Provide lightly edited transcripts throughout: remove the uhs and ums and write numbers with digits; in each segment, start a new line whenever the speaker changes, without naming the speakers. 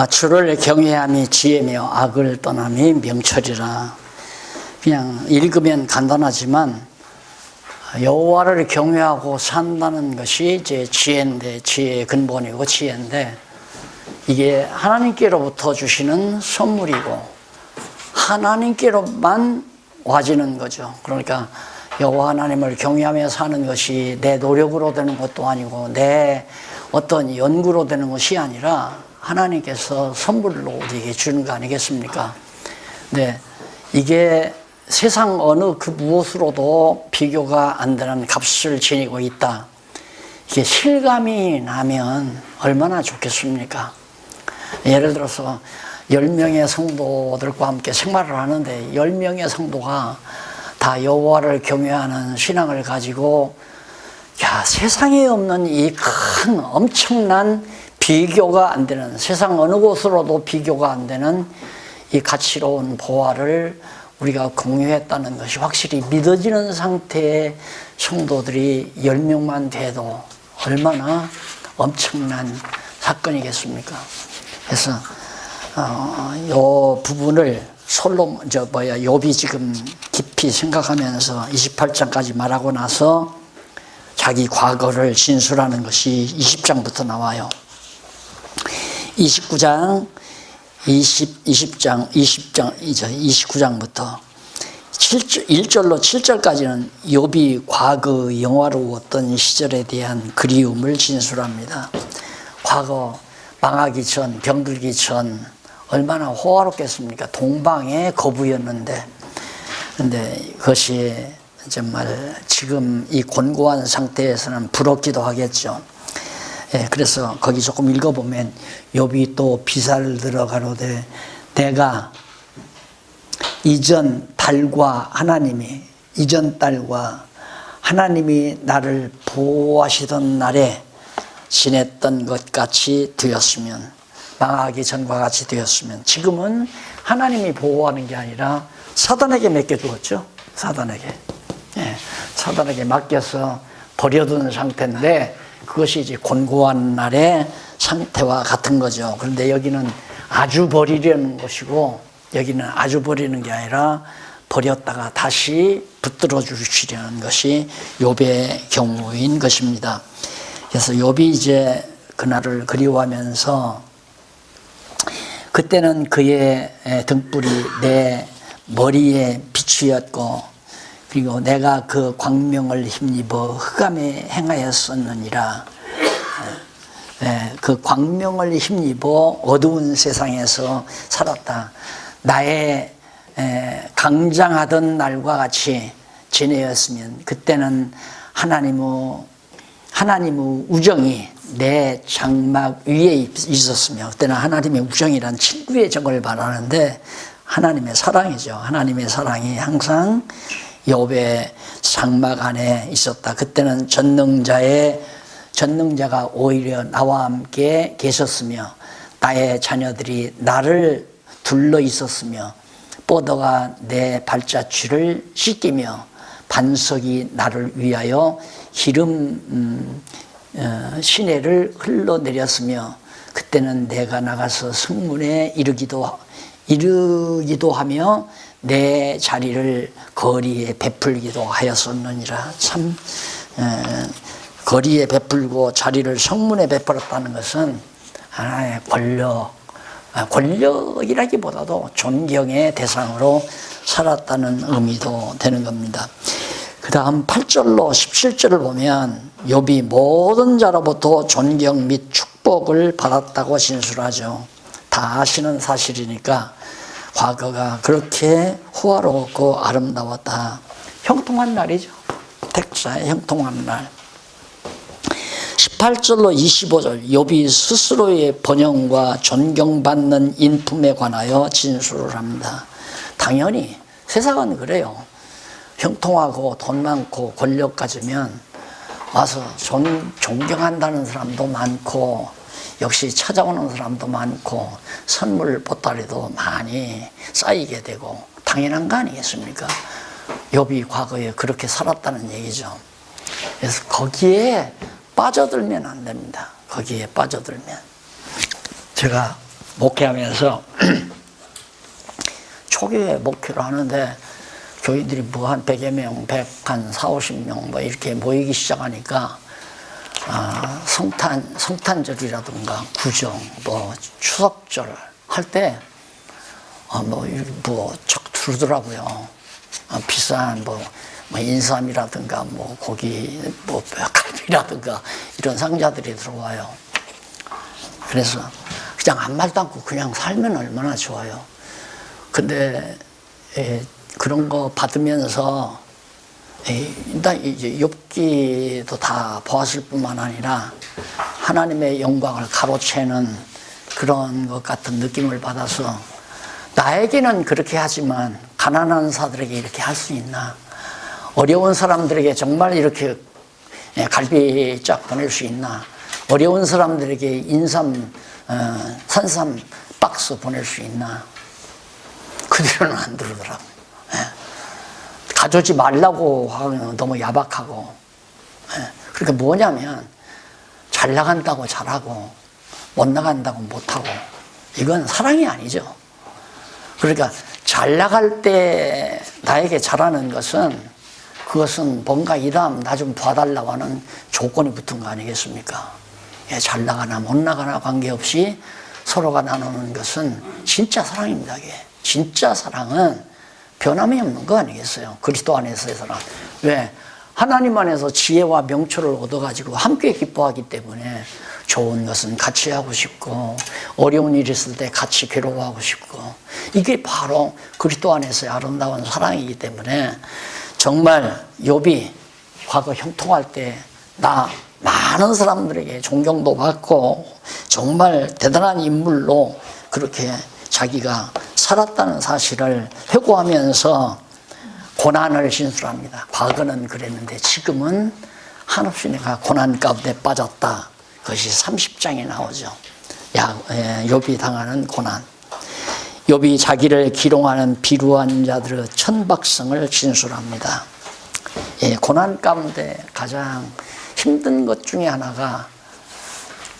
주를 경외함이 지혜며 악을 떠남이 명철이라. 그냥 읽으면 간단하지만 여호와를 경외하고 산다는 것이 이제 지혜인데, 지혜의 근본이고 지혜인데, 이게 하나님께로부터 주시는 선물이고 하나님께로만 와지는 거죠. 그러니까 여호와 하나님을 경외하며 사는 것이 내 노력으로 되는 것도 아니고 내 어떤 연구로 되는 것이 아니라 하나님께서 선물로 우리에게 주는 거 아니겠습니까? 네, 이게 세상 어느 그 무엇으로도 비교가 안 되는 값을 지니고 있다. 이게 실감이 나면 얼마나 좋겠습니까? 예를 들어서 10명의 성도들과 함께 생활을 하는데 10명의 성도가 다 여호와를 경외하는 신앙을 가지고 세상에 없는 이 큰 엄청난 비교가 안 되는, 세상 어느 곳으로도 비교가 안 되는 이 가치로운 보화를 우리가 공유했다는 것이 확실히 믿어지는 상태의 성도들이 10명만 돼도 얼마나 엄청난 사건이겠습니까? 그래서 이 부분을 욥이 지금 깊이 생각하면서 28장까지 말하고 나서 자기 과거를 진술하는 것이 20장부터 나와요. 29장, 29장부터 1절로 7절까지는 욥이 과거 영화로웠던 시절에 대한 그리움을 진술합니다. 과거 망하기 전, 병들기 전 얼마나 호화롭겠습니까? 동방의 거부였는데, 근데 그것이 정말 지금 이 곤고한 상태에서는 부럽기도 하겠죠. 그래서 거기 조금 읽어보면 욥이 또 비사를 들어가로되 내가 이전 딸과 하나님이 나를 보호하시던 날에 지냈던 것 같이 되었으면, 망하기 전과 같이 되었으면, 지금은 하나님이 보호하는 게 아니라 사단에게 맡겨두었죠. 사단에게 맡겨서 버려둔 상태인데 그것이 이제 곤고한 날의 상태와 같은 거죠. 그런데 여기는 아주 버리려는 것이고, 여기는 아주 버리는 게 아니라 버렸다가 다시 붙들어 주시려는 것이 욥의 경우인 것입니다. 그래서 욥이 이제 그날을 그리워하면서, 그때는 그의 등불이 내 머리에 비추였고, 그리고 내가 그 광명을 힘입어 흑암에 행하였었느니라. 그 광명을 힘입어 어두운 세상에서 살았다. 나의 강장하던 날과 같이 지내었으면, 그때는 하나님의 우정이 내 장막 위에 있었으며, 그때는 하나님의 우정이란 친구의 정을 말하는데 하나님의 사랑이죠. 하나님의 사랑이 항상 욥의 장막 안에 있었다. 그때는 전능자가 오히려 나와 함께 계셨으며, 나의 자녀들이 나를 둘러 있었으며, 뽀더가 내 발자취를 씻기며 반석이 나를 위하여 기름 시내를 흘러내렸으며, 그때는 내가 나가서 성문에 이르기도 하며 내 자리를 거리에 베풀기도 하였었느니라. 참 거리에 베풀고 자리를 성문에 베풀었다는 것은 하나의 권력이라기보다도 존경의 대상으로 살았다는 의미도 되는 겁니다. 그 다음 8절로 17절을 보면 욥이 모든 자로부터 존경 및 축복을 받았다고 진술하죠. 다 아시는 사실이니까 과거가 그렇게 호화롭고 아름다웠다. 형통한 날이죠. 택자의 형통한 날. 18절로 25절 욥이 스스로의 번영과 존경받는 인품에 관하여 진술을 합니다. 당연히 세상은 그래요. 형통하고 돈 많고 권력 가지면 와서 존경한다는 사람도 많고, 역시 찾아오는 사람도 많고, 선물 보따리도 많이 쌓이게 되고 당연한 거 아니겠습니까? 욥이 과거에 그렇게 살았다는 얘기죠. 그래서 거기에 빠져들면 안 됩니다. 거기에 빠져들면. 제가 목회하면서 초기에 목회를 하는데 교인들이 뭐 한 100여 명, 한 4, 50명 뭐 이렇게 모이기 시작하니까 성탄절이라든가 구정, 뭐 추석절 할 때 척 들더라고요. 비싼 뭐 인삼이라든가 뭐 고기, 뭐 갈비라든가 이런 상자들이 들어와요. 그래서 그냥 아무 말도 않고 그냥 살면 얼마나 좋아요. 근데 그런 거 받으면서 일단 이제 욥기도 다 보았을 뿐만 아니라 하나님의 영광을 가로채는 그런 것 같은 느낌을 받아서 나에게는 그렇게 하지만 가난한 사람들에게 이렇게 할 수 있나? 어려운 사람들에게 정말 이렇게 갈비 쫙 보낼 수 있나? 어려운 사람들에게 인삼, 산삼 박스 보낼 수 있나? 그들은 안 들으더라고요. 가져오지 말라고 하면 너무 야박하고. 그러니까 뭐냐면 잘 나간다고 잘하고 못 나간다고 못하고 이건 사랑이 아니죠. 그러니까 잘 나갈 때 나에게 잘하는 것은 그것은 뭔가 일하면 나 좀 봐달라고 하는 조건이 붙은 거 아니겠습니까? 잘 나가나 못 나가나 관계없이 서로가 나누는 것은 진짜 사랑입니다. 이게. 진짜 사랑은 변함이 없는 거 아니겠어요? 그리스도 안에서의 사랑. 왜? 하나님 안에서 지혜와 명철을 얻어가지고 함께 기뻐하기 때문에 좋은 것은 같이 하고 싶고 어려운 일이 있을 때 같이 괴로워하고 싶고 이게 바로 그리스도 안에서의 아름다운 사랑이기 때문에 정말 욥이 과거 형통할 때 나 많은 사람들에게 존경도 받고 정말 대단한 인물로 그렇게 자기가 살았다는 사실을 회고하면서 고난을 진술합니다. 과거는 그랬는데 지금은 한없이 내가 고난 가운데 빠졌다. 그것이 30장에 나오죠. 욥이 당하는 고난. 욥이 자기를 기롱하는 비루한 자들의 천박성을 진술합니다. 고난 가운데 가장 힘든 것 중에 하나가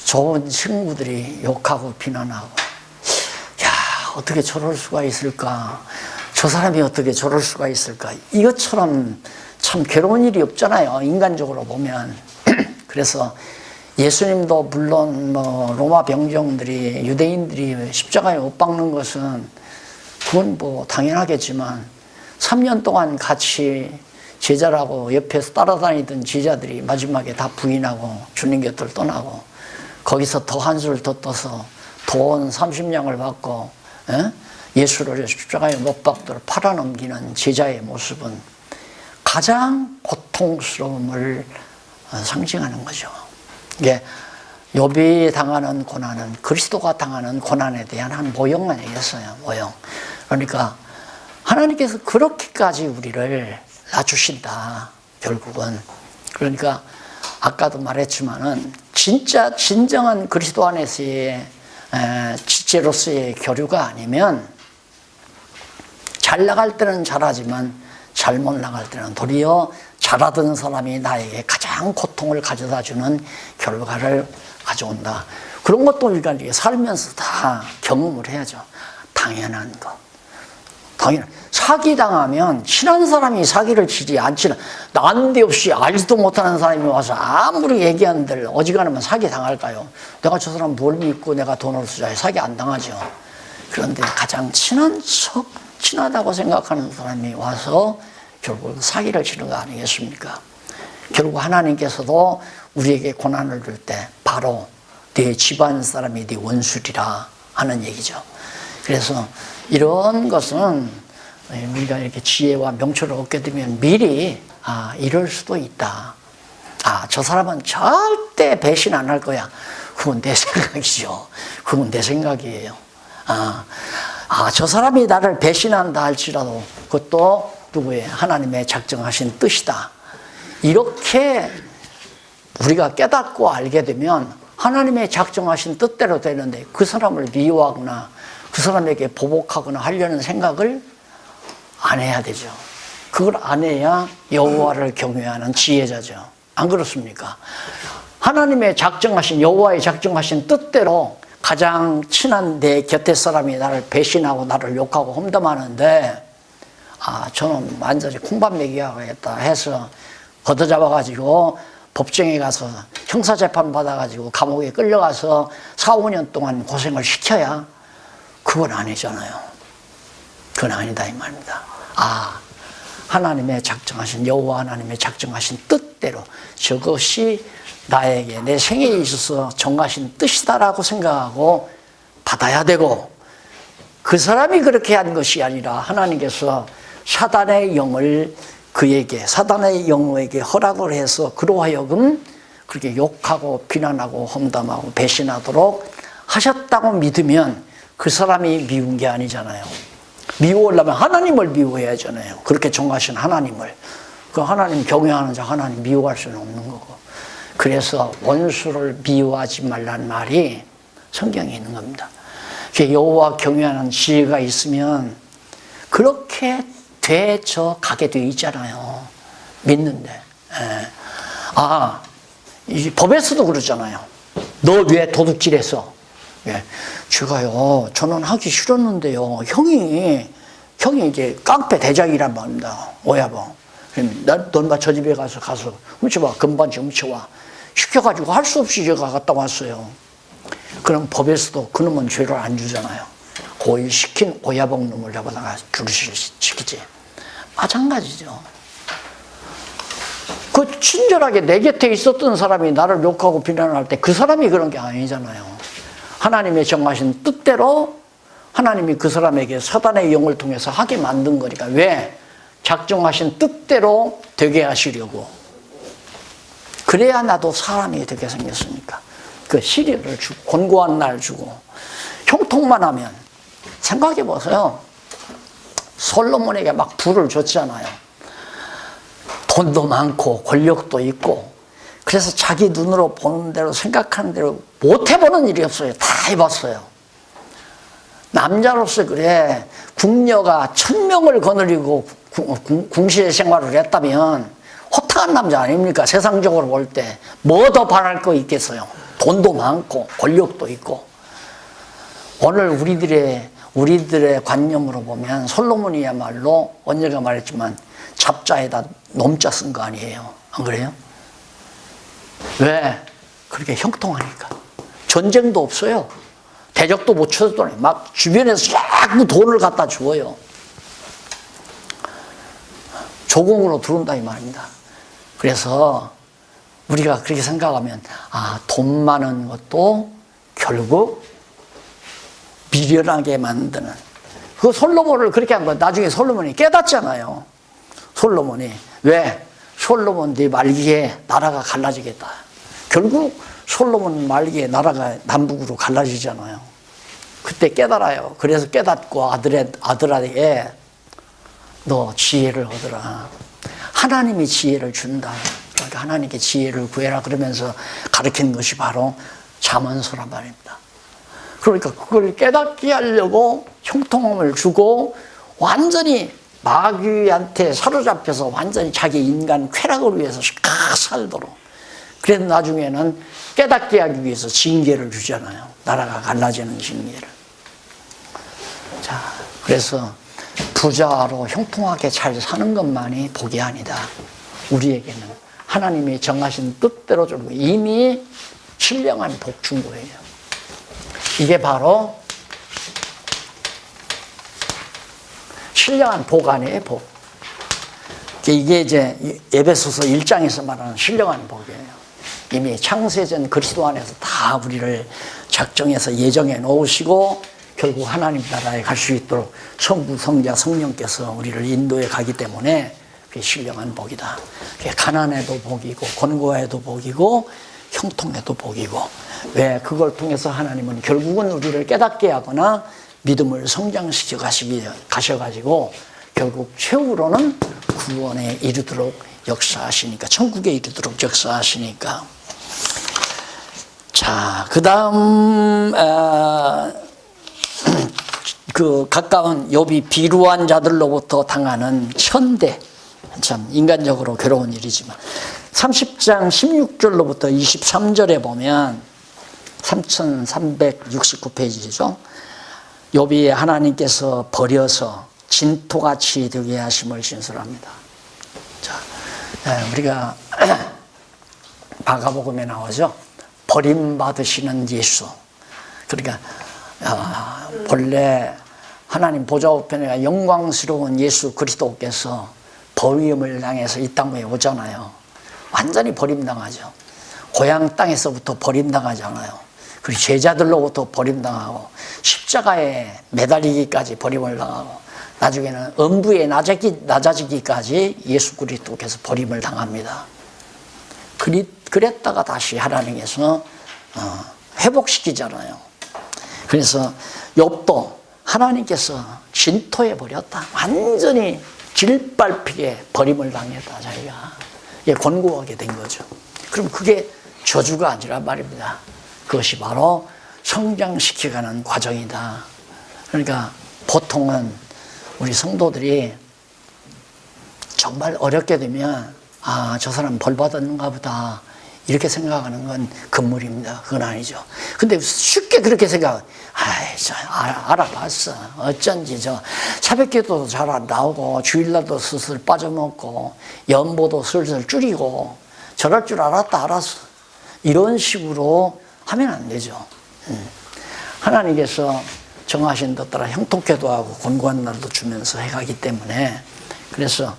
좋은 친구들이 욕하고 비난하고 어떻게 저럴 수가 있을까? 저 사람이 어떻게 저럴 수가 있을까? 이것처럼 참 괴로운 일이 없잖아요. 인간적으로 보면. 그래서 예수님도 물론 로마 병정들이 유대인들이 십자가에 못 박는 것은 그건 당연하겠지만 3년 동안 같이 제자라고 옆에서 따라다니던 제자들이 마지막에 다 부인하고 주님 곁을 떠나고 거기서 더 한술 더 떠서 돈 30냥을 받고 예수를 십자가에 못 박도록 팔아넘기는 제자의 모습은 가장 고통스러움을 상징하는 거죠. 이게 욥이 당하는 고난은 그리스도가 당하는 고난에 대한 한 모형 아니겠어요? 모형. 그러니까 하나님께서 그렇게까지 우리를 낮추신다. 결국은. 그러니까 아까도 말했지만은 진짜 진정한 그리스도 안에서의 지체로서의 교류가 아니면 잘 나갈 때는 잘하지만 잘못 나갈 때는 도리어 잘하던 사람이 나에게 가장 고통을 가져다주는 결과를 가져온다. 그런 것도 우리가 살면서 다 경험을 해야죠. 당연한 것. 사기당하면 친한 사람이 사기를 치지 않지는 난데없이 알지도 못하는 사람이 와서 아무리 얘기한들 어지간하면 사기당할까요? 내가 저 사람 뭘 믿고 내가 돈을 쓰자 사기 안 당하죠. 그런데 가장 친하다고 생각하는 사람이 와서 결국 사기를 치는 거 아니겠습니까? 결국 하나님께서도 우리에게 고난을 줄 때 바로 네 집안 사람이 네 원수리라 하는 얘기죠. 그래서 이런 것은 우리가 이렇게 지혜와 명철을 얻게 되면 미리 이럴 수도 있다. 저 사람은 절대 배신 안 할 거야. 그건 내 생각이죠. 그건 내 생각이에요. 저 사람이 나를 배신한다 할지라도 그것도 누구의 하나님의 작정하신 뜻이다. 이렇게 우리가 깨닫고 알게 되면 하나님의 작정하신 뜻대로 되는데 그 사람을 미워하거나 그 사람에게 보복하거나 하려는 생각을 안 해야 되죠. 그걸 안 해야 여호와를 경외하는 지혜자죠. 안 그렇습니까? 하나님의 작정하신 여호와의 작정하신 뜻대로 가장 친한 내 곁에 사람이 나를 배신하고 나를 욕하고 험담하는데 저는 완전히 콩밥 먹여야겠다 해서 걷어잡아가지고 법정에 가서 형사재판 받아가지고 감옥에 끌려가서 4, 5년 동안 고생을 시켜야 그건 아니잖아요. 그건 아니다 이 말입니다. 하나님의 작정하신 여호와 하나님의 작정하신 뜻대로 저것이 나에게 내 생에 있어서 정하신 뜻이다라고 생각하고 받아야 되고, 그 사람이 그렇게 한 것이 아니라 하나님께서 사단의 영을 사단의 영에게 허락을 해서 그로 하여금 그렇게 욕하고 비난하고 험담하고 배신하도록 하셨다고 믿으면 그 사람이 미운 게 아니잖아요. 미워하려면 하나님을 미워해야 하잖아요. 그렇게 정하신 하나님을. 그 하나님 경외하는 자 하나님 미워할 수는 없는 거고. 그래서 원수를 미워하지 말라는 말이 성경에 있는 겁니다. 여호와 경외하는 지혜가 있으면 그렇게 되져 가게 돼 있잖아요. 믿는데. 이 법에서도 그러잖아요. 너 왜 도둑질했어? 제가요, 저는 하기 싫었는데요. 형이 이제 깡패 대장이란 말입니다. 오야봉. 넌 저 집에 가서 훔쳐봐. 금반지 훔쳐와. 시켜가지고 할 수 없이 제가 갔다 왔어요. 그럼 법에서도 그놈은 죄를 안 주잖아요. 고의 시킨 오야봉 놈을 잡아다가 죽이지. 마찬가지죠. 그 친절하게 내 곁에 있었던 사람이 나를 욕하고 비난할 때 그 사람이 그런 게 아니잖아요. 하나님의 정하신 뜻대로 하나님이 그 사람에게 사단의 영을 통해서 하게 만든 거니까. 왜? 작정하신 뜻대로 되게 하시려고. 그래야 나도 사람이 되게 생겼으니까. 그 시리를 주고 권고한 날 주고 형통만 하면. 생각해 보세요. 솔로몬에게 막 부를 줬잖아요. 돈도 많고 권력도 있고. 그래서 자기 눈으로 보는 대로 생각하는 대로 못 해보는 일이 없어요. 다 해봤어요. 남자로서 그래. 궁녀가 1000명을 거느리고 궁시의 생활을 했다면 호탕한 남자 아닙니까? 세상적으로 볼 때 뭐 더 바랄 거 있겠어요. 돈도 많고 권력도 있고. 오늘 우리들의 관념으로 보면 솔로몬이야말로 언제가 말했지만 잡자에다 놈자 쓴 거 아니에요. 안 그래요? 왜? 그렇게 형통하니까. 전쟁도 없어요. 대적도 못 쳐줬더니 막 주변에서 자꾸 돈을 갖다 주어요. 조공으로 들어온다 이 말입니다. 그래서 우리가 그렇게 생각하면 돈 많은 것도 결국 미련하게 만드는. 그 솔로몬을 그렇게 한 건 나중에 솔로몬이 깨닫잖아요. 솔로몬이. 왜? 솔로몬 네 말기에 나라가 갈라지겠다. 결국 솔로몬 말기에 나라가 남북으로 갈라지잖아요. 그때 깨달아요. 그래서 깨닫고 아들에게 너 지혜를 얻으라. 하나님이 지혜를 준다. 그러니까 하나님께 지혜를 구해라 그러면서 가르친 것이 바로 잠언서란 말입니다. 그러니까 그걸 깨닫게 하려고 형통함을 주고 완전히 마귀한테 사로잡혀서 완전히 자기 인간 쾌락을 위해서 살도록. 그래서 나중에는 깨닫게 하기 위해서 징계를 주잖아요. 나라가 갈라지는 징계를. 자, 그래서 부자로 형통하게 잘 사는 것만이 복이 아니다. 우리에게는 하나님이 정하신 뜻대로 좀 이미 신령한 복 준 거예요. 이게 바로 신령한 복 아니에요, 복. 이게 이제 에베소서 1장에서 말하는 신령한 복이에요. 이미 창세전 그리스도 안에서 다 우리를 작정해서 예정해 놓으시고 결국 하나님 나라에 갈 수 있도록 성부, 성자, 성령께서 우리를 인도해 가기 때문에 그게 신령한 복이다. 그게 가난에도 복이고 권고에도 복이고 형통에도 복이고. 왜? 그걸 통해서 하나님은 결국은 우리를 깨닫게 하거나 믿음을 성장시켜 가셔가지고 결국 최후로는 구원에 이르도록 역사하시니까, 천국에 이르도록 역사하시니까. 자, 그 다음 그 가까운 욥이 비루한 자들로부터 당하는 천대. 참 인간적으로 괴로운 일이지만 30장 16절로부터 23절에 보면 3369페이지죠. 욥이 하나님께서 버려서 진토같이 되게 하심을 진술합니다. 자, 우리가 마가복음에 나오죠. 버림받으시는 예수. 그러니까 본래 하나님 보좌 우편에 영광스러운 예수 그리스도께서 버림을 당해서 이 땅에 오잖아요. 완전히 버림당하죠. 고향 땅에서부터 버림당하잖아요. 그리고 제자들로부터 버림당하고 십자가에 매달리기까지 버림을 당하고 나중에는 음부에 낮아지기까지 예수 그리스도께서 버림을 당합니다. 그랬다가 다시 하나님께서 회복시키잖아요. 그래서 욥도 하나님께서 진토에 버렸다. 완전히 질밟히게 버림을 당했다. 자기가 권고하게 된 거죠. 그럼 그게 저주가 아니란 말입니다. 그것이 바로 성장시켜가는 과정이다. 그러니까 보통은 우리 성도들이 정말 어렵게 되면 저 사람 벌 받았는가 보다 이렇게 생각하는 건 금물입니다. 그건 아니죠. 근데 쉽게 그렇게 알아봤어. 어쩐지 새벽기도도 잘 안 나오고 주일날도 슬슬 빠져먹고 연보도 슬슬 줄이고 저럴 줄 알았어. 이런 식으로 하면 안 되죠. 하나님께서 정하신 것 따라 형통케도 하고 권고한 날도 주면서 해가기 때문에 그래서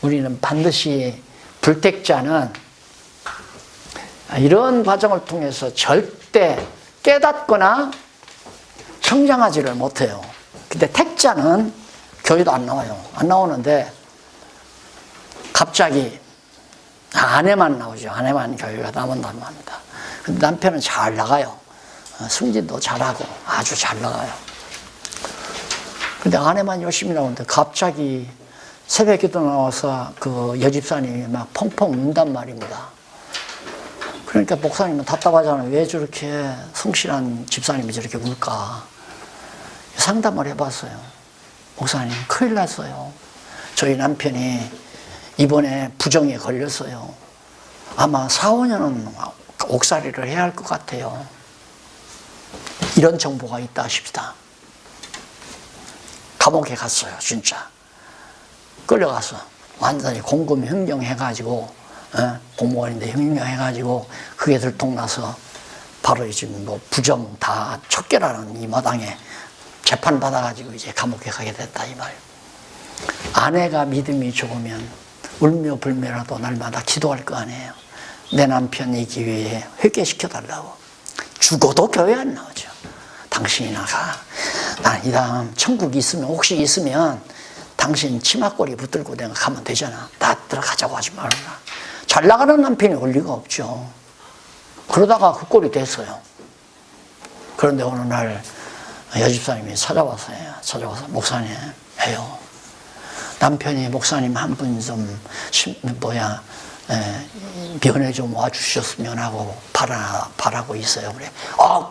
우리는 반드시 불택자는 이런 과정을 통해서 절대 깨닫거나 성장하지를 못해요. 근데 택자는 교회도 안 나와요. 안 나오는데 갑자기 아내만 나오죠. 아내만 교회가 나온다고 합니다. 근데 남편은 잘 나가요. 승진도 잘하고 아주 잘 나가요. 근데 아내만 열심히 나오는데 갑자기 새벽에도 나와서 그 여집사님이 막 펑펑 운단 말입니다. 그러니까 목사님은 답답하잖아요. 왜 저렇게 성실한 집사님이 저렇게 울까? 상담을 해봤어요. 목사님, 큰일 났어요. 저희 남편이 이번에 부정에 걸렸어요. 아마 4, 5년은 옥살이를 해야 할 것 같아요. 이런 정보가 있다 하십시다. 감옥에 갔어요, 진짜. 끌려가서 완전히 공금 횡령해가지고 공무원인데 횡령해가지고 그게 들통나서 바로 지금 뭐 부정 다 척결하는 이 마당에 재판 받아가지고 이제 감옥에 가게 됐다 이 말. 아내가 믿음이 좋으면 울며 불며라도 날마다 기도할 거 아니에요. 내 남편 이 기회에 회개시켜달라고. 죽어도 교회 안 나오죠. 당신이 나가. 난 이 다음 천국 있으면 혹시 있으면 당신 치마꼬리 붙들고 내가 가면 되잖아. 나 들어가자고 하지 말라. 잘 나가는 남편이 올 리가 없죠. 그러다가 그 꼴이 됐어요. 그런데 어느 날 여집사님이 찾아와서 목사님 해요. 남편이 목사님 한 분 좀 면회 좀 와주셨으면 하고 바라고 있어요. 그래.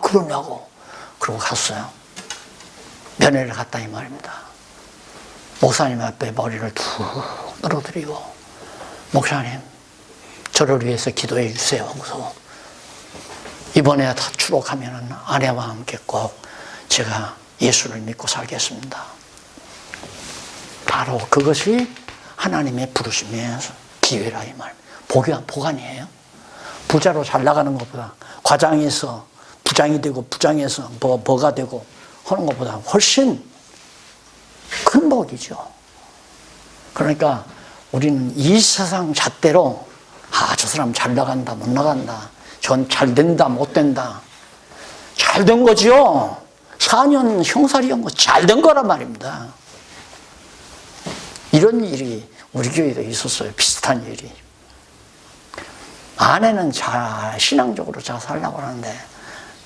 그러냐고. 그러고 갔어요. 면회를 갔다 이 말입니다. 목사님 앞에 머리를 툭 떨어뜨리고 목사님 저를 위해서 기도해 주세요. 하고서 이번에 다 추록하면은 아내와 함께 꼭 제가 예수를 믿고 살겠습니다. 바로 그것이 하나님의 부르심의 기회라 이 말. 복 아니에요? 부자로 잘 나가는 것보다 과장해서 부장이 되고 부장해서 버가 되고 하는 것보다 훨씬 큰 복이죠. 그러니까 우리는 이 세상 잣대로 저 사람 잘 나간다 못 나간다 전 잘 된다 못 된다 잘 된 거죠. 4년 형살이한 거 잘 된 거란 말입니다. 이런 일이 우리 교회도 있었어요. 비슷한 일이. 아내는 잘 신앙적으로 잘 살려고 하는데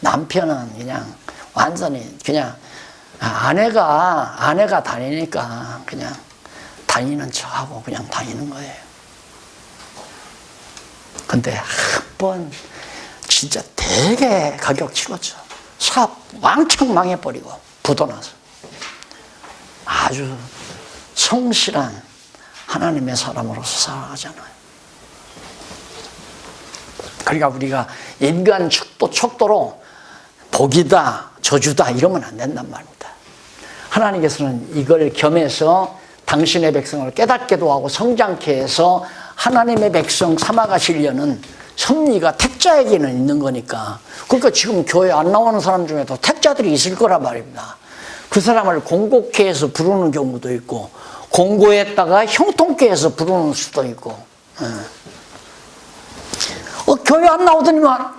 남편은 그냥 완전히 그냥 아내가 다니니까 그냥 다니는 척하고 그냥 다니는 거예요. 근데 한 번 진짜 되게 가격 치렀죠. 사업 왕창 망해버리고 부도나서. 아주 성실한 하나님의 사람으로서 살아가잖아요. 그러니까 우리가 인간 척도로 복이다, 저주다 이러면 안 된단 말입니다. 하나님께서는 이걸 겸해서 당신의 백성을 깨닫게도 하고 성장케 해서 하나님의 백성 삼아가시려는 섭리가 택자에게는 있는 거니까. 그러니까 지금 교회 안 나오는 사람 중에도 택자들이 있을 거란 말입니다. 그 사람을 공고케 해서 부르는 경우도 있고 공고했다가 형통케 해서 부르는 수도 있고. 교회 안 나오더니만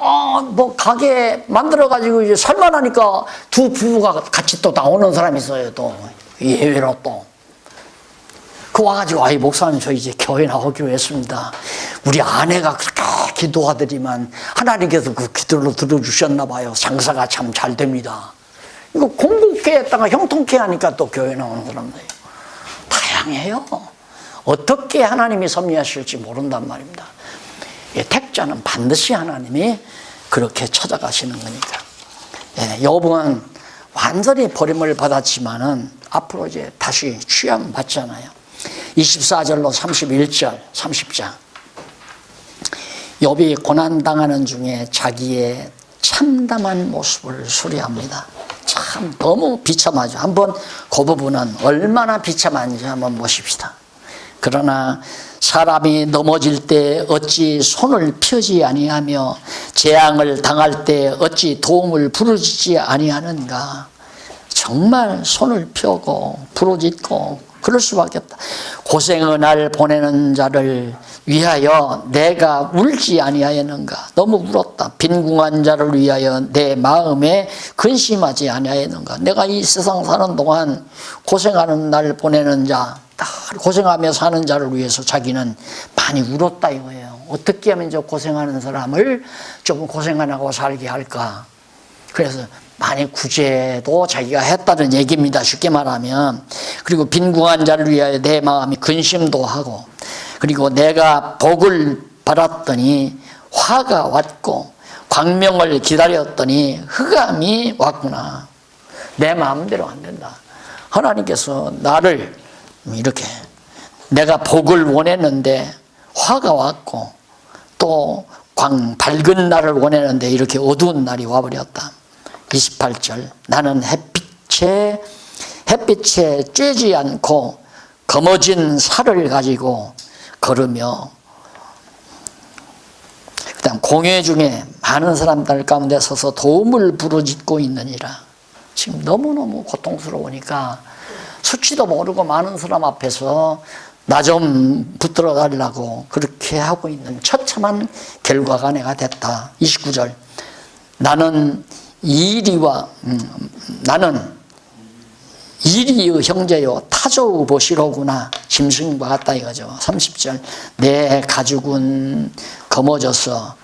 뭐 가게 만들어가지고 이제 살만하니까 두 부부가 같이 또 나오는 사람이 있어요. 또 예외로 또. 그 와가지고 아이 목사님 저 이제 교회 나오기로 했습니다. 우리 아내가 그렇게 기도하더니만 하나님께서 그 기도를 들어주셨나 봐요. 장사가 참 잘 됩니다. 이거 공고케 했다가 형통케 하니까 또 교회 나오는 사람들 다양해요. 어떻게 하나님이 섭리하실지 모른단 말입니다. 택자는 반드시 하나님이 그렇게 찾아가시는 거니까. 욥은 완전히 버림을 받았지만은 앞으로 이제 다시 취함 받잖아요. 24절로 31절, 30장. 욥이 고난당하는 중에 자기의 참담한 모습을 수리합니다. 참 너무 비참하죠. 한번 그 부분은 얼마나 비참한지 한번 보십시다. 그러나 사람이 넘어질 때 어찌 손을 펴지 아니하며 재앙을 당할 때 어찌 도움을 부르짖지 아니하는가. 정말 손을 펴고 부르짖고 그럴 수밖에 없다. 고생의 날 보내는 자를 위하여 내가 울지 아니하였는가. 너무 울었다. 빈궁한 자를 위하여 내 마음에 근심하지 아니하였는가. 내가 이 세상 사는 동안 고생하는 날 보내는 자, 고생하며 사는 자를 위해서 자기는 많이 울었다 이거예요. 어떻게 하면 저 고생하는 사람을 조금 고생 안 하고 살게 할까. 그래서 많이 구제도 자기가 했다는 얘기입니다. 쉽게 말하면. 그리고 빈궁한 자를 위하여 내 마음이 근심도 하고, 그리고 내가 복을 받았더니 화가 왔고 광명을 기다렸더니 흑암이 왔구나. 내 마음대로 안 된다. 하나님께서 나를 이렇게 내가 복을 원했는데 화가 왔고 또 밝은 날을 원했는데 이렇게 어두운 날이 와버렸다. 28절. 나는 햇빛에 쬐지 않고 검어진 살을 가지고 걸으며, 그 다음 공회 중에 많은 사람들 가운데 서서 도움을 부르짖고 있느니라. 지금 너무너무 고통스러우니까 수치도 모르고 많은 사람 앞에서 나 좀 붙들어 달라고 그렇게 하고 있는 처참한 결과가 내가 됐다. 29절. 나는 이리의 형제요 타조 보시로구나. 짐승과 같다 이거죠. 30절. 내 가죽은 검어져서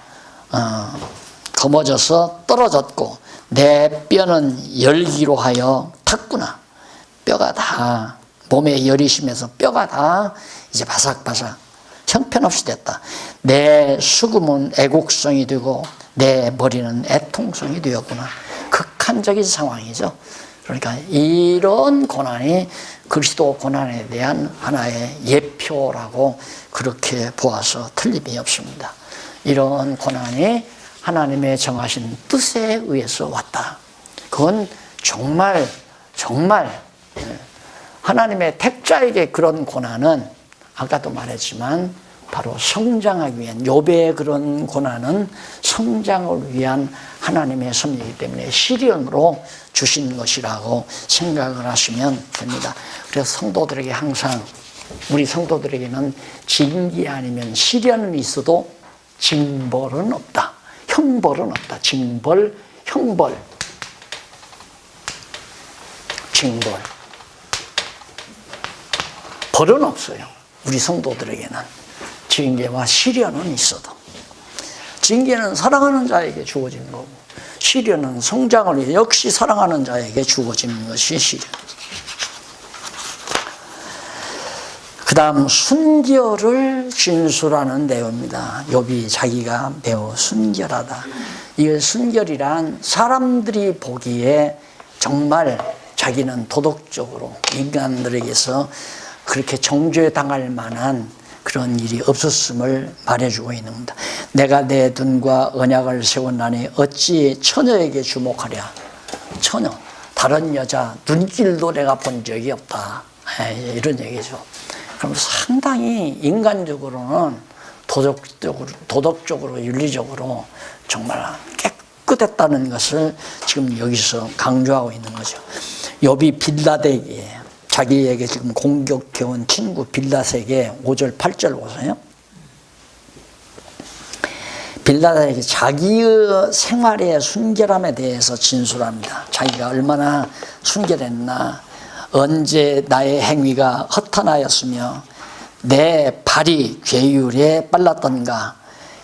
떨어졌고 내 뼈는 열기로 하여 탔구나. 뼈가 다 몸에 열이 심해서 뼈가 다 이제 바삭바삭 형편없이 됐다. 내 수금은 애곡성이 되고 내 머리는 애통성이 되었구나. 극한적인 상황이죠. 그러니까 이런 고난이 그리스도 고난에 대한 하나의 예표라고 그렇게 보아서 틀림이 없습니다. 이런 고난이 하나님의 정하신 뜻에 의해서 왔다. 그건 정말 하나님의 택자에게 그런 고난은 아까도 말했지만 바로 성장하기 위한, 욥의 그런 고난은 성장을 위한 하나님의 섭리이기 때문에 시련으로 주신 것이라고 생각을 하시면 됩니다. 그래서 성도들에게 항상, 우리 성도들에게는 징계 아니면 시련은 있어도 징벌은 없다. 형벌은 없다. 징벌, 형벌, 징벌. 벌은 없어요. 우리 성도들에게는. 징계와 시련은 있어도. 징계는 사랑하는 자에게 주어지는 거고 시련은 성장을 위해 역시 사랑하는 자에게 주어지는 것이 시련. 그 다음 순결을 진술하는 내용입니다. 욥이 자기가 매우 순결하다. 이 순결이란 사람들이 보기에 정말 자기는 도덕적으로 인간들에게서 그렇게 정죄당할 만한 그런 일이 없었음을 말해주고 있는 겁니다. 내가 내 눈과 언약을 세웠나니 어찌 처녀에게 주목하랴. 처녀, 다른 여자 눈길도 내가 본 적이 없다. 이런 얘기죠. 그럼 상당히 인간적으로는 도덕적으로 윤리적으로 정말 깨끗했다는 것을 지금 여기서 강조하고 있는 거죠. 욥이 빌닷에게, 자기에게 지금 공격해온 친구 빌닷에게 5절 8절 보세요. 빌닷에게 자기의 생활의 순결함에 대해서 진술합니다. 자기가 얼마나 순결했나, 언제 나의 행위가 허탄하였으며 내 발이 괴율에 빨랐던가,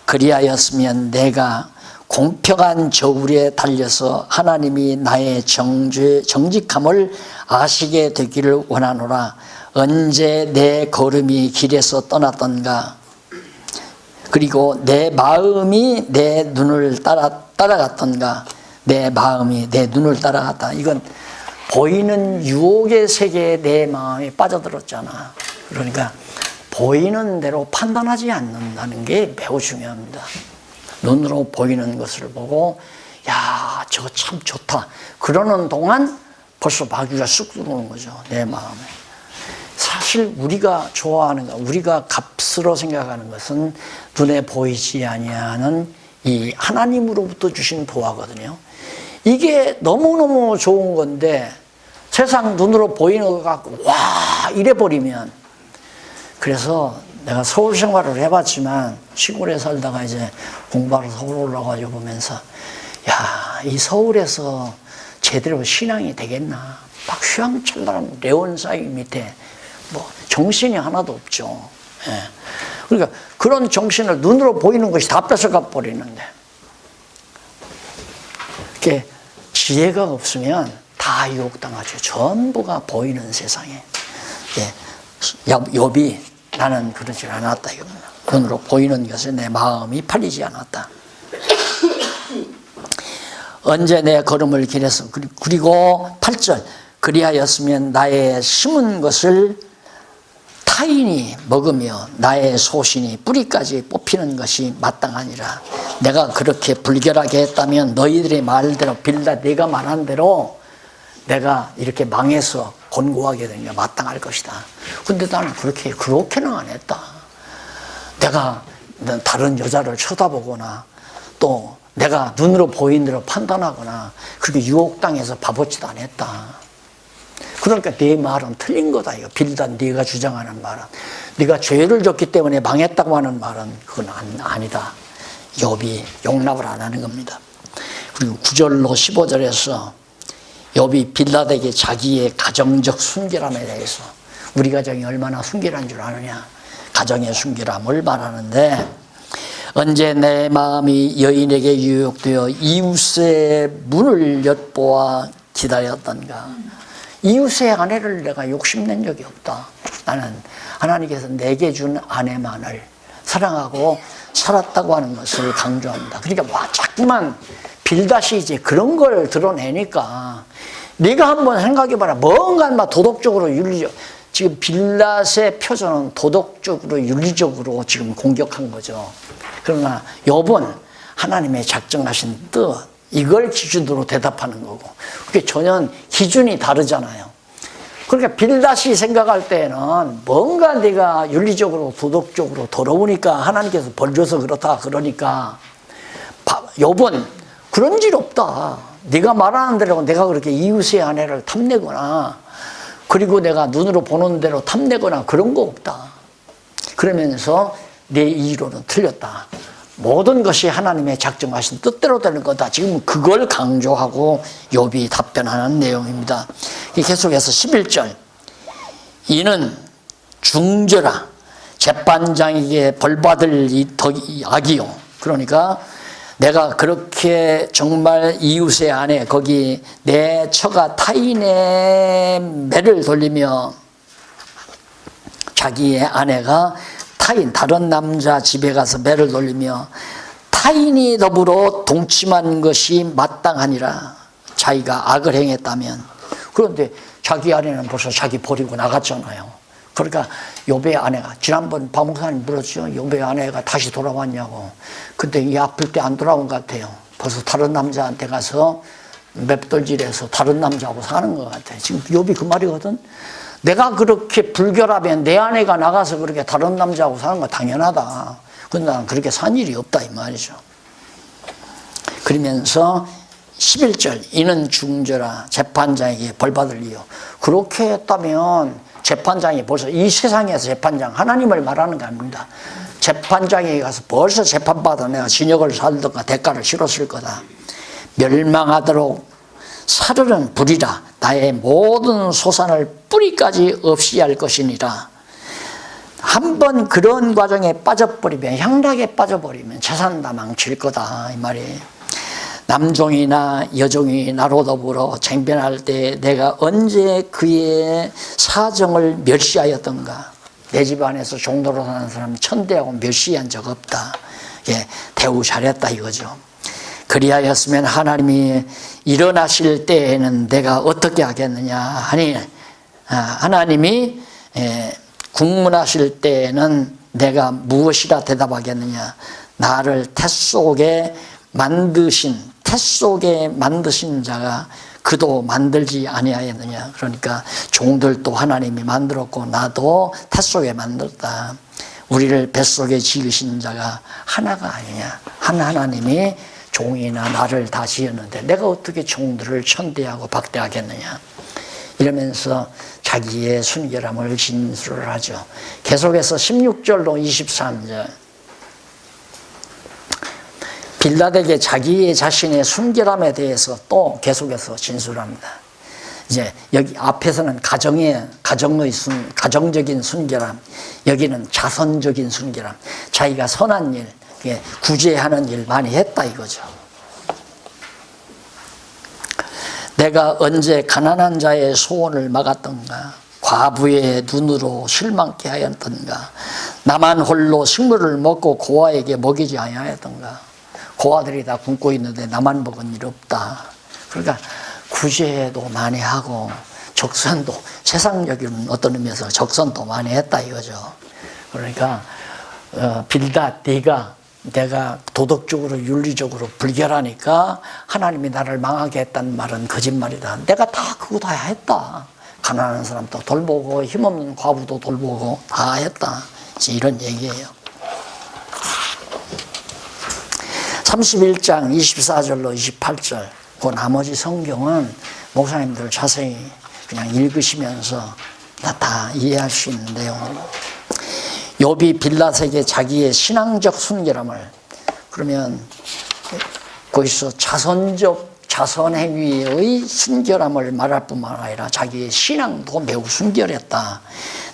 그리하였으면 내가 공평한 저울에 달려서 하나님이 나의 정직함을 아시게 되기를 원하노라. 언제 내 걸음이 길에서 떠났던가, 그리고 내 마음이 내 눈을 따라갔던가. 내 마음이 내 눈을 따라갔다. 이건 보이는 유혹의 세계에 내 마음이 빠져들었잖아. 그러니까 보이는 대로 판단하지 않는다는 게 매우 중요합니다. 눈으로 보이는 것을 보고 야, 저거 참 좋다 그러는 동안 벌써 마귀가 쑥 들어오는 거죠. 내 마음에. 사실 우리가 좋아하는 것, 우리가 값으로 생각하는 것은 눈에 보이지 아니하는 이 하나님으로부터 주신 보화거든요. 이게 너무너무 좋은 건데 세상 눈으로 보이는 것 갖고 와 이래버리면, 그래서 내가 서울 생활을 해봤지만 시골에 살다가 이제 공부하러 서울 올라가지고 보면서 야, 이 서울에서 제대로 신앙이 되겠나. 막 휘황찬란한 레온 사이 밑에 뭐 정신이 하나도 없죠. 예. 그러니까 그런 정신을 눈으로 보이는 것이 다 뺏어가 버리는데, 이렇게 지혜가 없으면 다 유혹당하죠. 전부가 보이는 세상에. 예. 욥이 나는 그러지 않았다 이겁니다. 눈으로 보이는 것에 내 마음이 팔리지 않았다. 언제 내 걸음을 길에서, 그리고 8절, 그리하였으면 나의 심은 것을 타인이 먹으며 나의 소신이 뿌리까지 뽑히는 것이 마땅하니라. 내가 그렇게 불결하게 했다면 너희들의 말대로, 빌닷 네가 말한 대로 내가 이렇게 망해서 곤고하게 되는 게 마땅할 것이다. 근데 나는 그렇게는 안 했다. 내가 다른 여자를 쳐다보거나 또 내가 눈으로 보이는 대로 판단하거나 그렇게 유혹당해서 바보짓 안 했다. 그러니까 네 말은 틀린 거다. 이거 빌닷 네가 주장하는 말은, 네가 죄를 졌기 때문에 망했다고 하는 말은 그건 아니다. 욥이 용납을 안 하는 겁니다. 그리고 9절로 15절에서 욥이 빌닷에게 자기의 가정적 순결함에 대해서, 우리 가정이 얼마나 순결한 줄 아느냐, 가정의 순결함을 말하는데, 언제 내 마음이 여인에게 유혹되어 이웃의 문을 엿보아 기다렸던가. 이웃의 아내를 내가 욕심낸 적이 없다. 나는 하나님께서 내게 준 아내만을 사랑하고 살았다고 하는 것을 강조합니다. 그러니까 자꾸만 빌닷이 이제 그런 걸 드러내니까 네가 한번 생각해봐라. 뭔가 막 도덕적으로 윤리적, 지금 빌닷의 표정은 도덕적으로 윤리적으로 지금 공격한 거죠. 그러나 욥은 하나님의 작정하신 뜻, 이걸 기준으로 대답하는 거고, 그게 전혀 기준이 다르잖아요. 그러니까 빌닷이 생각할 때는 뭔가 네가 윤리적으로 도덕적으로 더러우니까 하나님께서 벌 줘서 그렇다 그러니까, 욥은 그런 일 없다. 네가 말하는 대로 내가 그렇게 이웃의 아내를 탐내거나 그리고 내가 눈으로 보는 대로 탐내거나 그런 거 없다. 그러면서 내 이론은 틀렸다. 모든 것이 하나님의 작정하신 뜻대로 되는 거다. 지금 그걸 강조하고 욥이 답변하는 내용입니다. 계속해서 11절, 이는 중죄라 재판장에게 벌받을 악이요. 그러니까 내가 그렇게 정말 이웃의 아내, 거기 내 처가 타인의 매를 돌리며, 자기의 아내가 타인, 다른 남자 집에 가서 매를 돌리며 타인이 더불어 동침한 것이 마땅하니라. 자기가 악을 행했다면. 그런데 자기 아내는 벌써 자기 버리고 나갔잖아요. 그러니까 욥의 아내가 지난번 박 목사님 물었죠. 욥의 아내가 다시 돌아왔냐고. 근데 이 아플 때 안 돌아온 것 같아요. 벌써 다른 남자한테 가서 맵돌질해서 다른 남자하고 사는 것 같아요. 지금 욥이 그 말이거든. 내가 그렇게 불결하면 내 아내가 나가서 그렇게 다른 남자하고 사는 거 당연하다. 근데 나는 그렇게 산 일이 없다 이 말이죠. 그러면서 11절 이는 중저라 재판장에게 벌받을 이유. 그렇게 했다면 재판장이 벌써 이 세상에서 재판장 하나님을 말하는 게 아닙니다. 재판장에 가서 벌써 재판받아 내가 진역을 살든가 대가를 치렀을 거다. 멸망하도록 사르는 불이라 나의 모든 소산을 뿌리까지 없이 할 것이니라. 한번 그런 과정에 빠져버리면 향락에 빠져버리면 재산 다 망칠 거다 이 말이에요. 남종이나 여종이 나로 더불어 쟁변할 때 내가 언제 그의 사정을 멸시하였던가. 내 집 안에서 종로로 사는 사람 천대하고 멸시한 적 없다. 예, 대우 잘했다 이거죠. 그리하였으면 하나님이 일어나실 때에는 내가 어떻게 하겠느냐 하니 하나님이 국문하실 때에는 내가 무엇이라 대답하겠느냐. 나를 태 속에 만드신 자가 그도 만들지 아니하였느냐. 그러니까 종들도 하나님이 만들었고 나도 태 속에 만들었다. 우리를 뱃속에 지으신 자가 하나가 아니냐. 한 하나님이 종이나 나를 다 지었는데 내가 어떻게 종들을 천대하고 박대하겠느냐. 이러면서 자기의 순결함을 진술을 하죠. 계속해서 16절로 23절 빌닷에게 자기의 자신의 순결함에 대해서 또 계속해서 진술합니다. 이제 여기 앞에서는 가정적인 순결함, 여기는 자선적인 순결함. 자기가 선한 일, 구제하는 일 많이 했다 이거죠. 내가 언제 가난한 자의 소원을 막았던가, 과부의 눈으로 실망케 하였던가, 나만 홀로 식물을 먹고 고아에게 먹이지 아니하였던가. 고아들이 다 굶고 있는데 나만 먹은 일 없다. 그러니까 구제도 많이 하고 적선도, 세상적인 어떤 의미에서 적선도 많이 했다 이거죠. 그러니까 빌닷 내가 도덕적으로 윤리적으로 불결하니까 하나님이 나를 망하게 했다는 말은 거짓말이다. 내가 다 그거 다 했다. 가난한 사람도 돌보고 힘없는 과부도 돌보고 다 했다. 이런 얘기예요. 31장 24절로 28절 그 나머지 성경은 목사님들 자세히 그냥 읽으시면서 다 이해할 수 있는 내용으로 욥이 빌닷에게 자기의 신앙적 순결함을 그러면 거기서 자선행위의 순결함을 말할 뿐만 아니라 자기의 신앙도 매우 순결했다.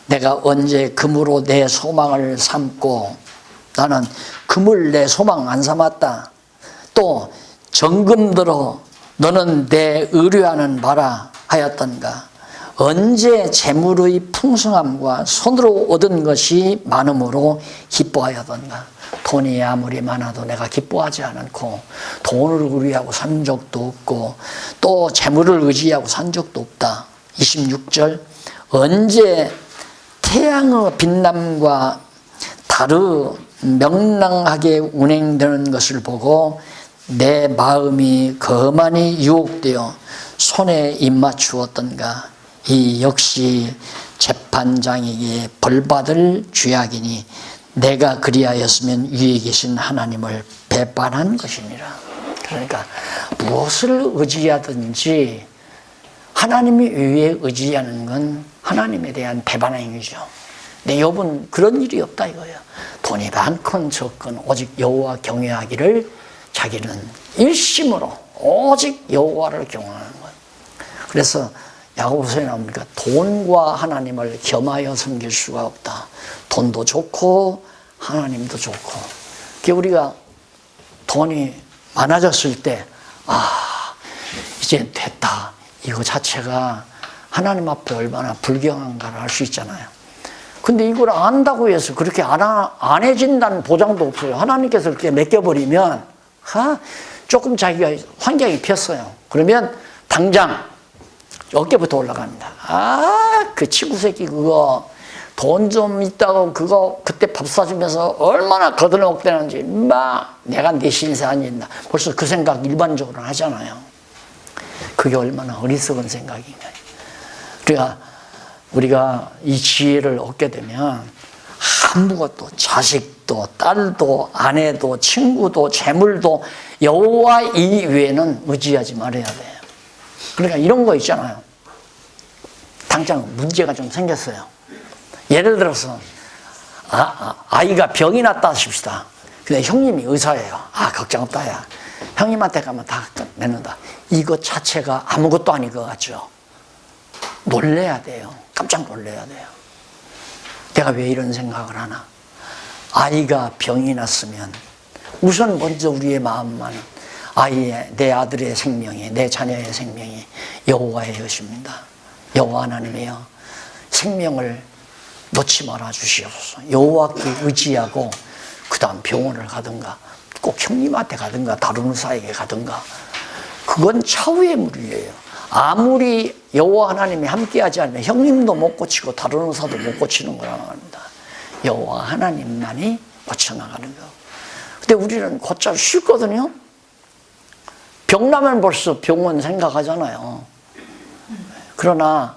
내가 언제 금으로 내 소망을 삼고 나는 금을 내 소망 안 삼았다. 또 정금 들어 너는 내 의뢰하는 바라 하였던가. 언제 재물의 풍성함과 손으로 얻은 것이 많음으로 기뻐하였던가. 돈이 아무리 많아도 내가 기뻐하지 않고 돈을 의뢰하고 산 적도 없고 또 재물을 의지하고 산 적도 없다. 26절 언제 태양의 빛남과 달의 명랑하게 운행되는 것을 보고 내 마음이 거만히 유혹되어 손에 입맞추었던가. 이 역시 재판장에게 벌받을 죄악이니 내가 그리하였으면 위에 계신 하나님을 배반한 것이니라. 그러니까 무엇을 의지하든지 하나님이 위에 의지하는 건 하나님에 대한 배반 행위죠. 근데 욥은 그런 일이 없다 이거예요. 돈이 많건 적건 오직 여호와 경외하기를 자기는 일심으로 오직 여호와를 경외하는 거예요. 그래서 야고보서에 나옵니까? 돈과 하나님을 겸하여 섬길 수가 없다. 돈도 좋고 하나님도 좋고. 우리가 돈이 많아졌을 때 이제 됐다. 이거 자체가 하나님 앞에 얼마나 불경한가를 알 수 있잖아요. 근데 이걸 안다고 해서 그렇게 안 해진다는 보장도 없어요. 하나님께서 그렇게 맡겨버리면 조금 자기가 환경이 폈어요. 그러면 당장 어깨부터 올라갑니다. 그 치구 새끼 그거 돈 좀 있다고 그거 그때 밥 사주면서 얼마나 거들먹대는지 막 내가 내 신세 아닌다. 벌써 그 생각 일반적으로 하잖아요. 그게 얼마나 어리석은 생각인가요. 그러니까 우리가 이 지혜를 얻게 되면 아무것도 자식도 딸도 아내도 친구도 재물도 여호와 이외에는 의지하지 말아야 돼요. 그러니까 이런 거 있잖아요. 당장 문제가 좀 생겼어요. 예를 들어서 아이가 병이 났다 하십시다. 근데 형님이 의사예요. 걱정 없다 야. 형님한테 가면 다 내는다. 이거 자체가 아무것도 아닌 것 같죠. 놀래야 돼요. 깜짝 놀래야 돼요. 내가 왜 이런 생각을 하나. 아이가 병이 났으면 우선 먼저 우리의 마음만 내 아들의 생명이, 내 자녀의 생명이 여호와의 것입니다. 여호와 하나님이여 생명을 놓지 말아 주시옵소서. 여호와께 의지하고 그 다음 병원을 가든가 꼭 형님한테 가든가 다른 의사에게 가든가 그건 차후의 물이에요. 아무리 여호와 하나님이 함께하지 않으면 형님도 못 고치고 다른 의사도 못 고치는 거라고 합니다. 여호와 하나님만이 고쳐나가는 거. 근데 우리는 곧잘 쉽거든요. 병나면 벌써 병원 생각하잖아요. 그러나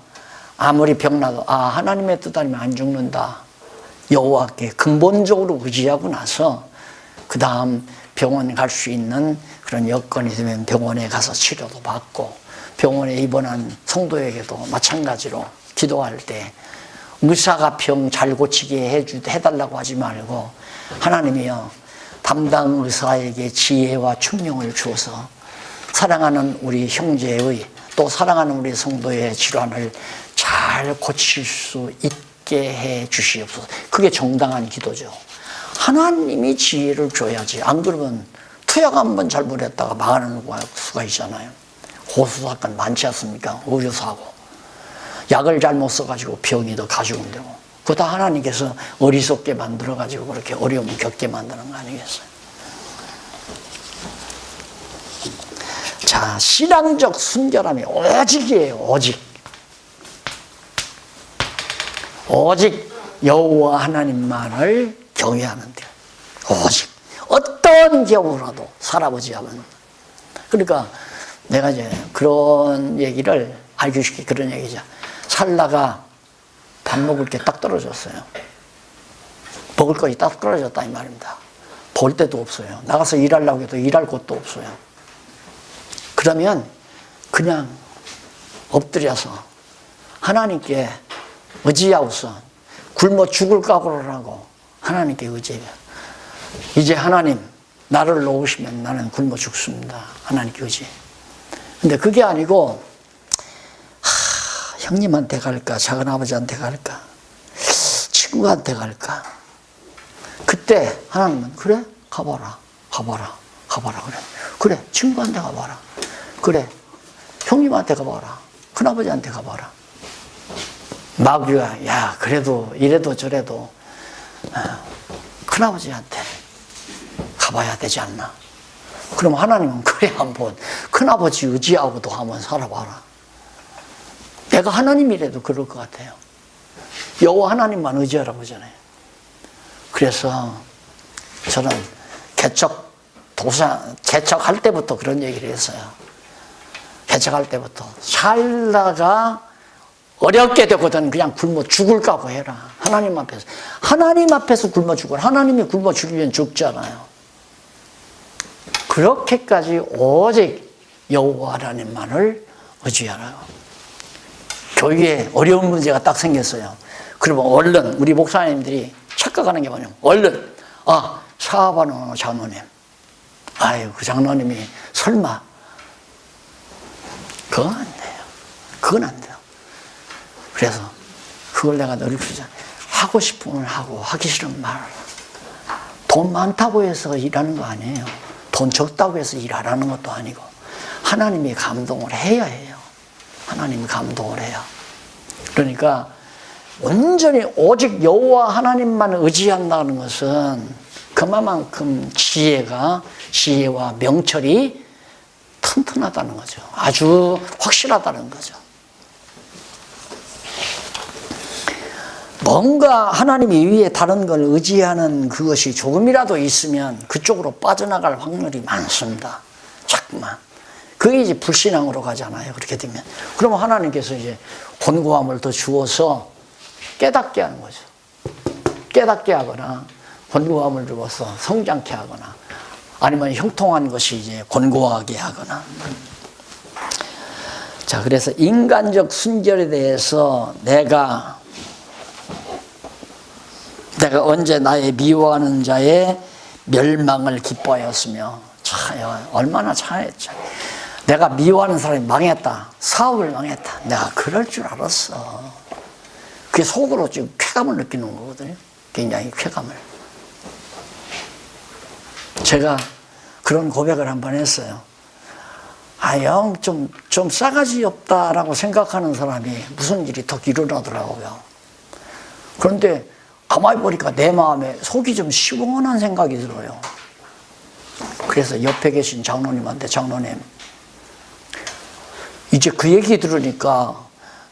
아무리 병나도 하나님의 뜻 아니면 안 죽는다. 여호와께 근본적으로 의지하고 나서 그 다음 병원 갈 수 있는 그런 여건이 되면 병원에 가서 치료도 받고 병원에 입원한 성도에게도 마찬가지로 기도할 때 의사가 병 잘 고치게 해달라고 하지 말고 하나님이여 담당 의사에게 지혜와 총명을 주어서 사랑하는 우리 형제의 또 사랑하는 우리 성도의 질환을 잘 고칠 수 있게 해 주시옵소서. 그게 정당한 기도죠. 하나님이 지혜를 줘야지. 안 그러면 투약 한번 잘못했다가 망하는 수가 있잖아요. 호수 사건 많지 않습니까? 의료사고. 약을 잘못 써가지고 병이 더 가져오면 되고. 그거 다 하나님께서 어리석게 만들어가지고 그렇게 어려움을 겪게 만드는 거 아니겠어요? 자, 신앙적 순결함이 오직이에요. 오직 여호와 하나님만을 경외하는 데 오직 어떤 경우라도 살아보지 않은. 그러니까 내가 이제 그런 얘기를 알기 쉽게 그런 얘기죠. 살다가 밥 먹을 게 딱 떨어졌어요. 먹을 것이 딱 떨어졌다 이 말입니다. 볼 데도 없어요. 나가서 일하려고 해도 일할 곳도 없어요. 그러면 그냥 엎드려서 하나님께 의지하고서 굶어 죽을 각오를 하고 하나님께 의지해요. 이제 하나님 나를 놓으시면 나는 굶어 죽습니다. 하나님께 의지. 근데 그게 아니고 형님한테 갈까 작은아버지한테 갈까 친구한테 갈까. 그때 하나님은 그래 가봐라 그래 친구한테 가봐라 그래 형님한테 가봐라 큰아버지한테 가봐라. 마귀가 야 그래도 이래도 저래도 큰아버지한테 가봐야 되지 않나. 그럼 하나님은 그래 한번 큰아버지 의지하고도 한번 살아봐라. 내가 하나님이라도 그럴 것 같아요. 여호와 하나님만 의지하라고 하잖아요. 그래서 저는 개척할 때부터 그런 얘기를 했어요. 개척할 때부터 살다가 어렵게 되거든 그냥 굶어 죽을 각오 해라. 하나님 앞에서 굶어 죽어라. 하나님이 굶어 죽이면 죽잖아요. 그렇게까지 오직 여호와 하나님만을 의지하라고. 교회에 어려운 문제가 딱 생겼어요. 그러면 얼른 우리 목사님들이 착각하는 게 뭐냐면 얼른 사업하는 장로님 그 장로님이 설마 그건 안 돼요. 그래서 그걸 내가 늘 그러잖아요. 하고 싶으면 하고 하기 싫으면 말아라. 돈 많다고 해서 일하는 거 아니에요. 돈 적다고 해서 일 안 하는 것도 아니고 하나님이 감동을 해야 해요. 하나님이 감동을 해요. 그러니까 온전히 오직 여호와 하나님만 의지한다는 것은 그만큼 지혜와 명철이 튼튼하다는 거죠. 아주 확실하다는 거죠. 뭔가 하나님 이외에 다른 걸 의지하는 그것이 조금이라도 있으면 그쪽으로 빠져나갈 확률이 많습니다. 자꾸만. 그게 이제 불신앙으로 가잖아요. 그렇게 되면. 그러면 하나님께서 이제 권고함을 더 주어서 깨닫게 하는 거죠. 깨닫게 하거나 권고함을 주어서 성장케 하거나 아니면 형통한 것이 이제 권고하게 하거나. 자, 그래서 인간적 순결에 대해서 내가 언제 나의 미워하는 자의 멸망을 기뻐하였으며, 얼마나 잘했죠. 내가 미워하는 사람이 망했다. 사업을 망했다. 내가 그럴 줄 알았어. 그게 속으로 지금 쾌감을 느끼는 거거든요. 굉장히 쾌감을. 제가 그런 고백을 한번 했어요. 형, 좀 싸가지 없다라고 생각하는 사람이 무슨 일이 더 일어나더라고요. 그런데 가만히 보니까 내 마음에 속이 좀 시원한 생각이 들어요. 그래서 옆에 계신 장로님한테, 장로님, 이제 그 얘기 들으니까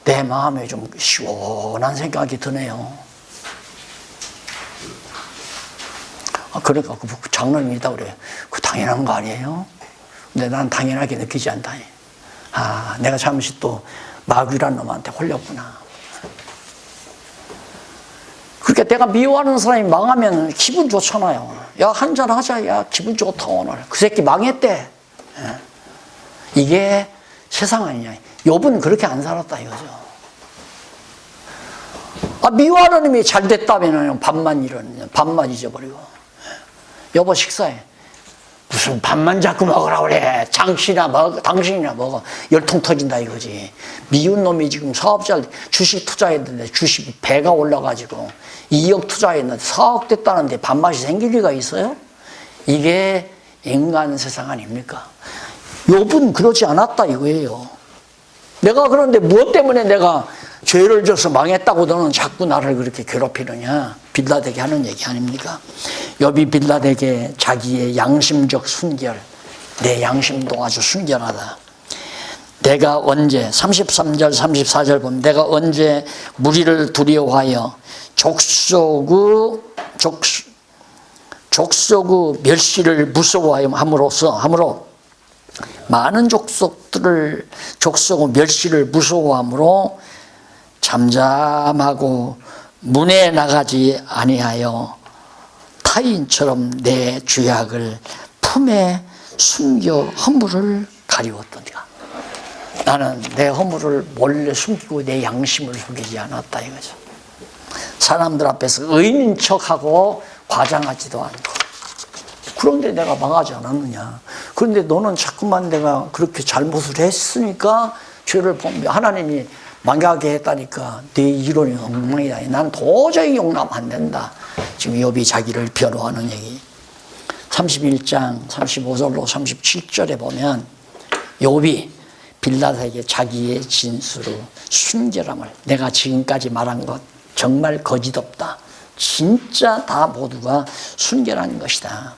내 마음에 좀 시원한 생각이 드네요. 그러니까 그 장로님이 다 그래요. 그 당연한 거 아니에요? 근데 난 당연하게 느끼지 않다니. 내가 잠시 또 마귀란 놈한테 홀렸구나. 그러니까 내가 미워하는 사람이 망하면 기분 좋잖아요. 야, 한잔 하자. 야, 기분 좋다 오늘. 그 새끼 망했대. 이게 세상 아니냐. 욥은 그렇게 안 살았다 이거죠. 미워하는 놈이 잘 됐다면 밥만 잊어버리고. 여보 식사해. 무슨 밥만 자꾸 먹으라 그래. 당신이나 먹어. 열통 터진다 이거지. 미운 놈이 지금 사업자 주식 투자했는데 주식 배가 올라가지고 2억 투자했는데 4억 됐다는데 밥맛이 생길 리가 있어요? 이게 인간 세상 아닙니까? 욥은 그러지 않았다 이거예요. 내가 그런데 무엇 때문에 내가 죄를 져서 망했다고 너는 자꾸 나를 그렇게 괴롭히느냐. 빌라덱이 하는 얘기 아닙니까? 욥이 빌라덱의 자기의 양심적 순결, 내 양심도 아주 순결하다. 내가 언제 33절 34절 보면 내가 언제 무리를 두려워하여 족속의 멸시를 무서워함으로 많은 족속의 멸시를 무서워함으로 잠잠하고 문에 나가지 아니하여 타인처럼 내 죄악을 품에 숨겨 허물을 가리웠더니가. 나는 내 허물을 몰래 숨기고 내 양심을 숨기지 않았다 이거죠. 사람들 앞에서 의인인 척하고 과장하지도 않고. 그런데 내가 망하지 않았느냐. 그런데 너는 자꾸만 내가 그렇게 잘못을 했으니까 죄를 범 하나님이 망하게 했다니까 네 이론이 엉망이다. 난 도저히 용납 안 된다. 지금 욥이 자기를 변호하는 얘기. 31장 35절로 37절에 보면 욥이 빌닷에게 자기의 진수로 순결함을, 내가 지금까지 말한 것 정말 거짓없다. 진짜 다 모두가 순결한 것이다.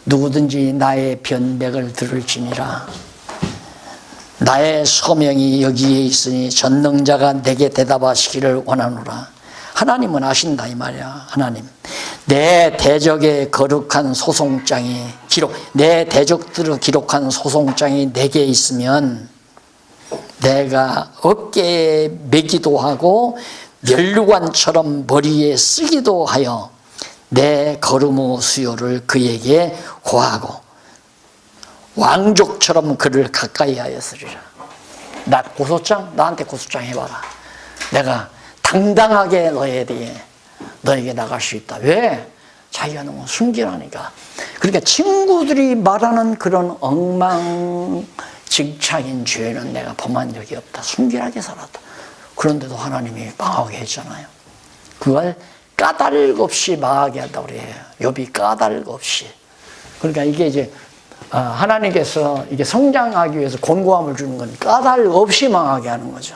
누구든지 나의 변백을 들을지니라. 나의 소명이 여기에 있으니 전능자가 내게 대답하시기를 원하노라. 하나님은 아신다 이 말이야. 하나님, 내 대적의 거룩한 소송장이 내 대적들을 기록한 소송장이 내게 있으면 내가 어깨에 매기도 하고 멸류관처럼 머리에 쓰기도 하여 내 거름의 수요를 그에게 고하고 왕족처럼 그를 가까이 하였으리라. 나 고소장? 나한테 고소장 해봐라. 내가 당당하게 너에게 나갈 수 있다. 왜? 자기가 너무 순결하니까. 그러니까 친구들이 말하는 그런 엉망진창인 죄는 내가 범한 적이 없다. 순결하게 살았다. 그런데도 하나님이 망하게 했잖아요. 그걸 까닭 없이 망하게 한다고 그래요. 욥이 까닭 없이. 그러니까 이게 이제 하나님께서 이게 성장하기 위해서 권고함을 주는 건 까닭 없이 망하게 하는 거죠.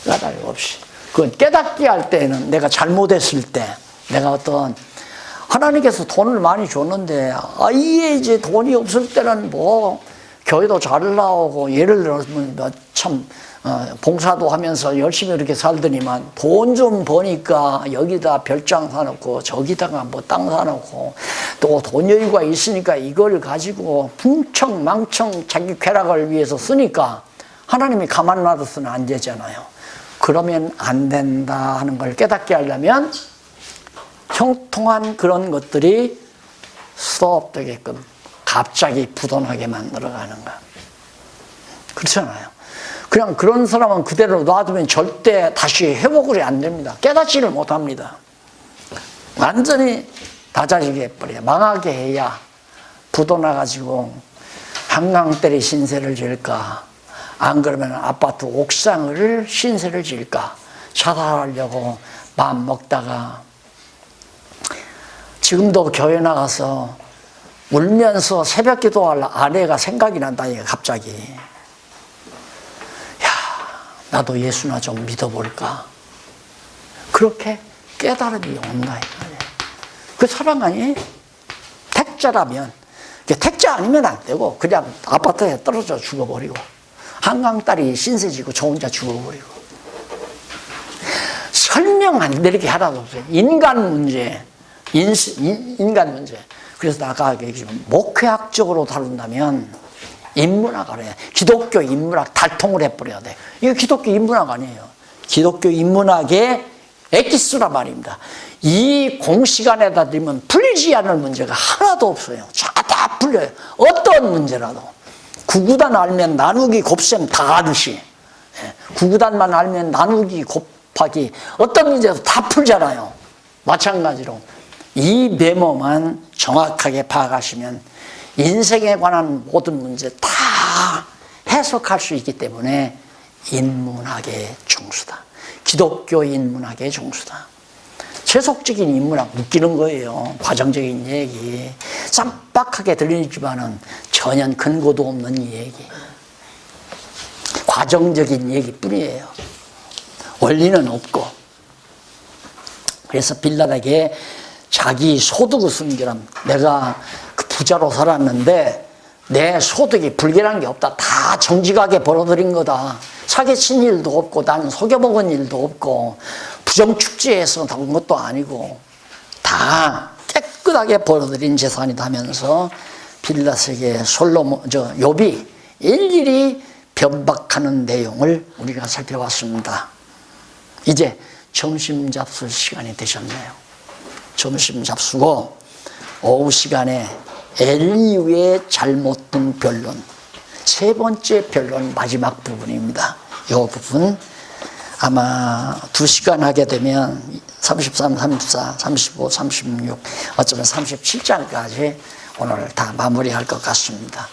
까닭 없이. 그건 깨닫게 할 때는 내가 잘못했을 때, 내가 어떤 하나님께서 돈을 많이 줬는데 아예 이제 돈이 없을 때는 뭐 교회도 잘 나오고 예를 들어서 참 봉사도 하면서 열심히 이렇게 살더니만 돈 좀 버니까 여기다 별장 사놓고 저기다가 뭐 땅 사놓고 또 돈 여유가 있으니까 이걸 가지고 풍청망청 자기 쾌락을 위해서 쓰니까 하나님이 가만 놔둬서는 안 되잖아요. 그러면 안 된다 하는 걸 깨닫게 하려면 형통한 그런 것들이 스톱되게끔 갑자기 부도나게 만들어가는 거야. 그렇잖아요. 그냥 그런 사람은 그대로 놔두면 절대 다시 회복이 안 됩니다. 깨닫지를 못합니다. 완전히 다자지게 해버려요. 망하게 해야 부도나가지고 한강때리 신세를 질까, 안 그러면 아파트 옥상을 신세를 질까 자살하려고 마음 먹다가 지금도 교회 나가서 울면서 새벽 기도할 아내가 생각이 난다니까 갑자기. 야, 나도 예수나 좀 믿어볼까. 그렇게 깨달음이 온다. 그 사랑 아니에요? 택자라면, 택자 아니면 안 되고 그냥 아파트에 떨어져 죽어버리고 한강딸이 신세지고 저 혼자 죽어버리고. 설명 안 되게 하나도 없어요. 인간 문제, 인간 문제. 그래서 아까 얘기했지만 목회학적으로 다룬다면 인문학 그래. 기독교 인문학 달통을 해버려야 돼. 이거 기독교 인문학 아니에요. 기독교 인문학의 엑기스란 말입니다. 이 공시간에다 들면 풀리지 않을 문제가 하나도 없어요. 다 풀려요. 어떤 문제라도. 구구단 알면 나누기 곱셈 다 하듯이 구구단만 알면 나누기 곱하기 어떤 문제도 다 풀잖아요. 마찬가지로 이 메모만 정확하게 파악하시면 인생에 관한 모든 문제 다 해석할 수 있기 때문에 인문학의 종수다. 기독교 인문학의 종수다. 세속적인 인문학 웃기는 거예요. 과정적인 얘기. 쌈박하게 들리지만은 전혀 근거도 없는 얘기. 과정적인 얘기뿐이에요. 원리는 없고. 그래서 빌라에게 자기 소득을 숨기란, 내가 그 부자로 살았는데 내 소득이 불결한 게 없다. 다 정직하게 벌어들인 거다. 사기친 일도 없고 나는 속여먹은 일도 없고 부정축제에서 나온 것도 아니고 다 깨끗하게 벌어들인 재산이다 하면서 빌닷에게 욥이 일일이 변박하는 내용을 우리가 살펴봤습니다. 이제 점심 잡술 시간이 되셨네요. 점심 잡수고 오후 시간에 엘리후의 잘못된 변론, 세 번째 변론 마지막 부분입니다. 이 부분 아마 2시간 하게 되면 33, 34, 35, 36 어쩌면 37장까지 오늘 다 마무리할 것 같습니다.